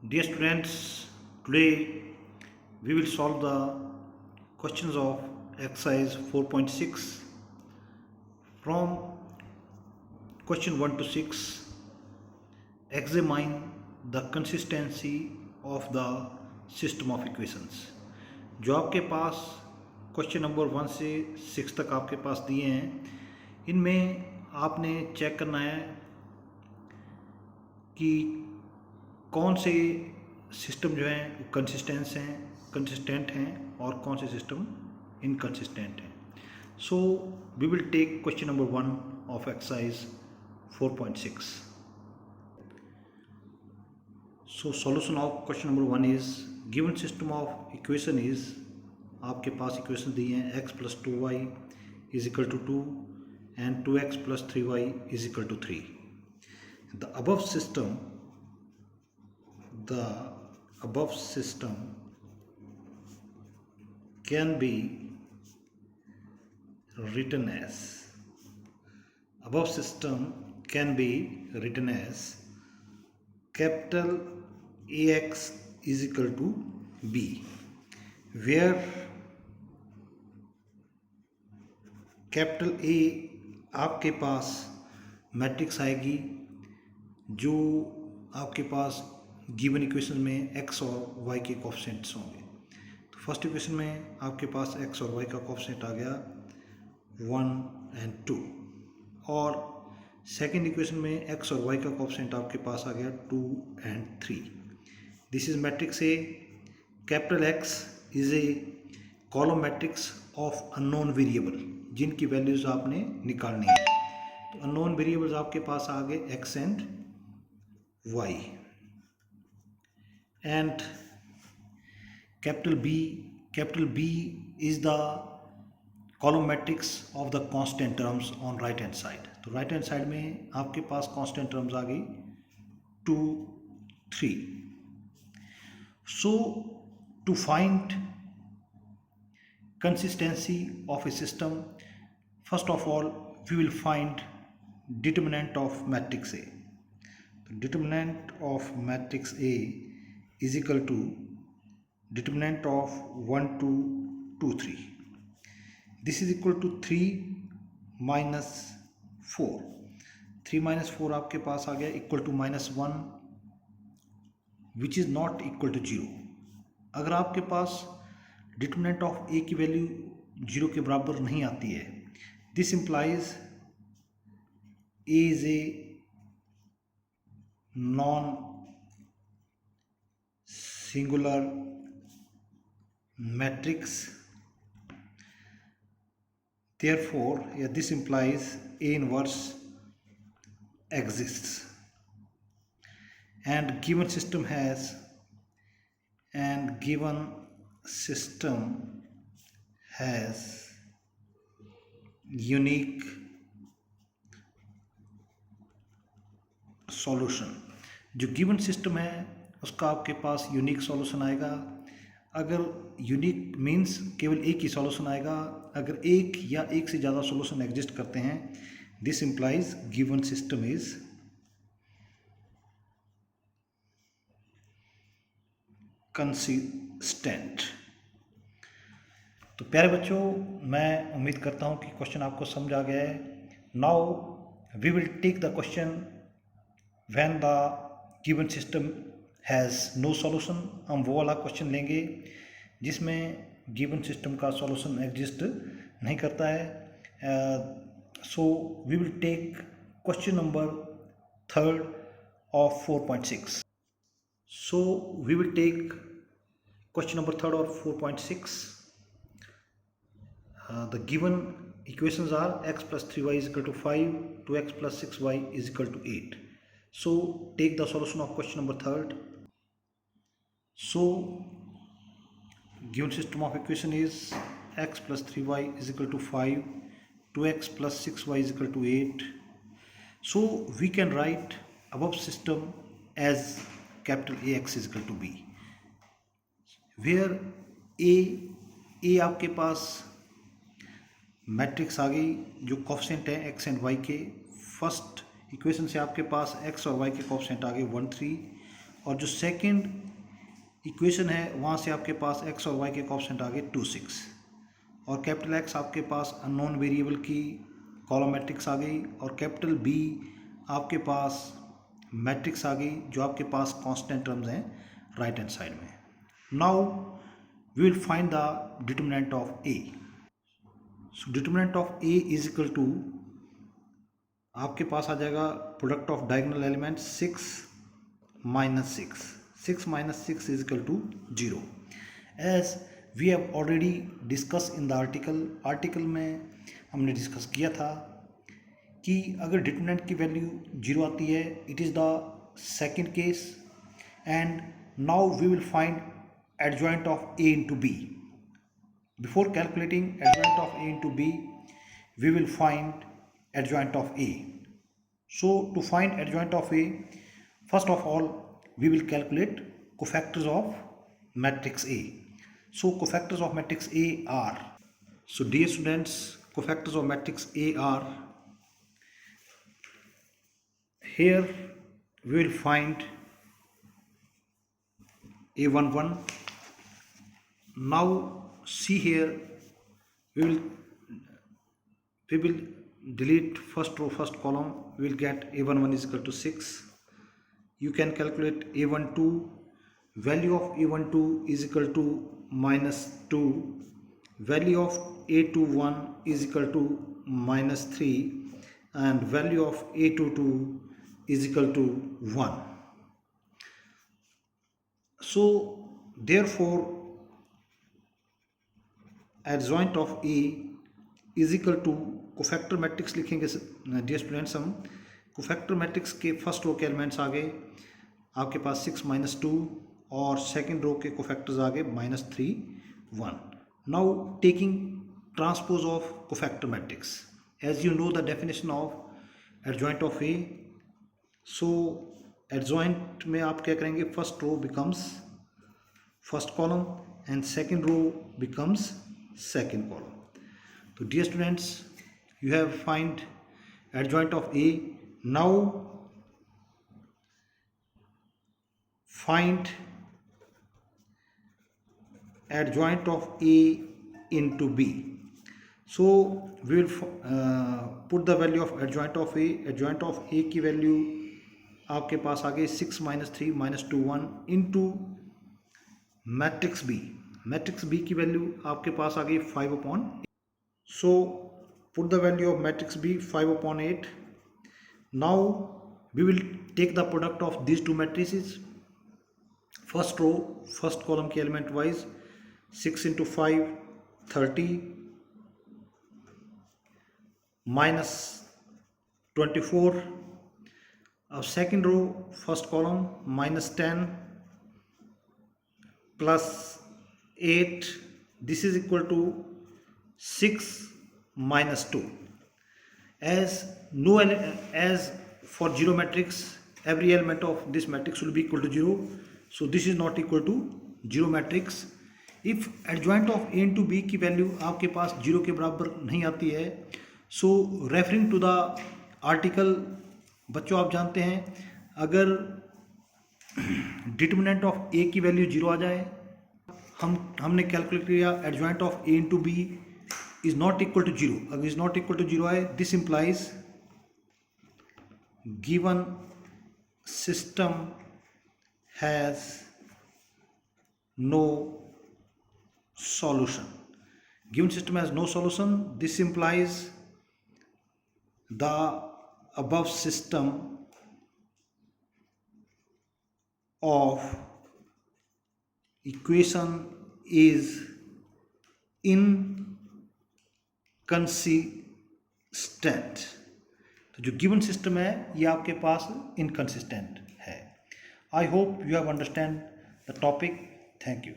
Dear students, today we will solve the questions of exercise 4.6 from question 1 to 6. Examine the consistency of the system of equations. जो आपके पास question number 1 से 6 तक आपके पास दिए हैं, इनमें आपने चेक करना है कि कौन से सिस्टम जो हैं कंसिस्टेंट हैं और कौन से सिस्टम इनकंसिस्टेंट हैं. So we will take question number 1 of exercise 4.6. So solution of question number 1 is given system of equation is, आपके पास इक्वेशन दी हैं x + 2y is equal to 2 and 2x + 3y is equal to 3. The above system can be written as capital AX is equal to B, where capital A आपके पास matrix आएगी जो आपके पास given equation में x और y के coefficients होंगे. तो first equation में आपके पास x और y का कोएफिशिएंट आ गया 1 and 2, और सेकेंड इक्वेशन में x और y का कोएफिशिएंट आपके पास आ गया 2 and 3. This is matrix A. Capital X is a column matrix of unknown variable जिनकी वैल्यूज आपने निकालनी है. तो अननोन वेरिएबल्स आपके पास आ गए x and y. And capital B is the column matrix of the constant terms on right hand side. तो right hand side में आपके पास constant terms आ गई 2, 3. So to find consistency of a system, first of all we will find determinant of matrix A. Determinant of matrix A is equal to determinant of 1, 2, 2, 3. This is equal to 3 minus 4. 3 minus 4 आपके पास आ गया equal to -1, which is not equal to 0. अगर आपके पास determinant of A की value 0 के बराबर नहीं आती है, this implies A is a non-singular matrix. Therefore, this implies A inverse exists, and given system has unique solution. जो गिवन सिस्टम है उसका आपके पास यूनिक सॉल्यूशन आएगा. अगर यूनिक मीन्स केवल एक ही सॉल्यूशन आएगा. अगर एक या एक से ज़्यादा सॉल्यूशन एग्जिस्ट करते हैं, this implies given system is consistent. तो प्यारे बच्चों, मैं उम्मीद करता हूँ कि क्वेश्चन आपको समझ आ गया है. Now we will take the question when the given system has no solution. हम वो वाला क्वेश्चन लेंगे जिसमें गिवन सिस्टम का सॉल्यूशन एग्जिस्ट नहीं करता है. So we will take question number 3 of 4.6. So we will take question number 3 of 4.6. The given equations are x + 3y is equal to 5, 2x + 6y is equal to 8. So take the solution of question number 3. So given system of equation is x + 3y is equal to 5, 2x + 6y is equal to 8. So we can write above system as capital AX is equal to B, where A आपके पास matrix आ गई जो coefficient है x and y के. First equation से आपके पास x और y के coefficient आ गए 1, 3, और जो सेकंड इक्वेशन है वहाँ से आपके पास x और y के कोएफिशिएंट आ गए 2 6 और कैपिटल X आपके पास अननोन वेरिएबल की कॉलम मैट्रिक्स आ गई और कैपिटल B आपके पास मैट्रिक्स आ गई जो आपके पास कांस्टेंट टर्म्स हैं राइट हैंड साइड में. Now we will find the determinant of A. So determinant of A is equal to आपके पास आ जाएगा product of diagonal element 6 minus 6. 6 minus 6 is equal to 0. As we have already discussed in the article में हमने discuss किया था कि अगर डिटरमिनेंट की वैल्यू 0 आती है it is the second case and now we will find adjoint of A into B. Before calculating adjoint of A into B, we will find adjoint of A. So to find adjoint of A, first of all we will calculate cofactors of matrix A. So cofactors of matrix A are, so dear students, cofactors of matrix A are, here we will find A11. Now see here, we will delete first row first column, we will get A11 is equal to 6. You can calculate A12. Value of A12 is equal to minus 2. Value of A21 is equal to minus 3 and value of A22 is equal to 1. So therefore adjoint of A is equal to cofactor matrix लिखेंगे dear students. हम cofactor matrix के first row के elements आ गए आपके पास 6 minus 2 और second row के cofactors आ गए -3 1. Now taking transpose of cofactor matrix, as you know the definition of adjoint of A. So adjoint में आप क्या करेंगे, first row becomes first column and second row becomes second column. तो dear students, you have find adjoint of A. Now find adjoint of A into B. So we will put the value of adjoint of A. Adjoint of A की value आपके पास आ गई 6 minus 3 minus 2 1 into matrix B. Matrix B की value आपके पास आ गई 5/8. So put the value of matrix B 5/8. Now we will take the product of these two matrices. First row first column के element wise 6 into 5 30 minus 24. Second row first column -10 plus 8. This is equal to 6 minus 2. As for zero matrix, every element of this matrix will be equal to 0. So this is not equal to zero matrix. If adjoint of A into B की value आपके पास 0 के बराबर नहीं आती है, so referring to the article, बच्चों आप जानते हैं अगर डिटरमिनेंट ऑफ A की वैल्यू 0 आ जाए, हमने कैलकुलेट किया adjoint of A into B is not equal to 0. अगर is not equal to 0 है, this implies given system has no solution. Given system has no solution, this implies the above system of equation is inconsistent. तो जो given system है ये आपके पास inconsistent है. I hope you have understand the topic. Thank you.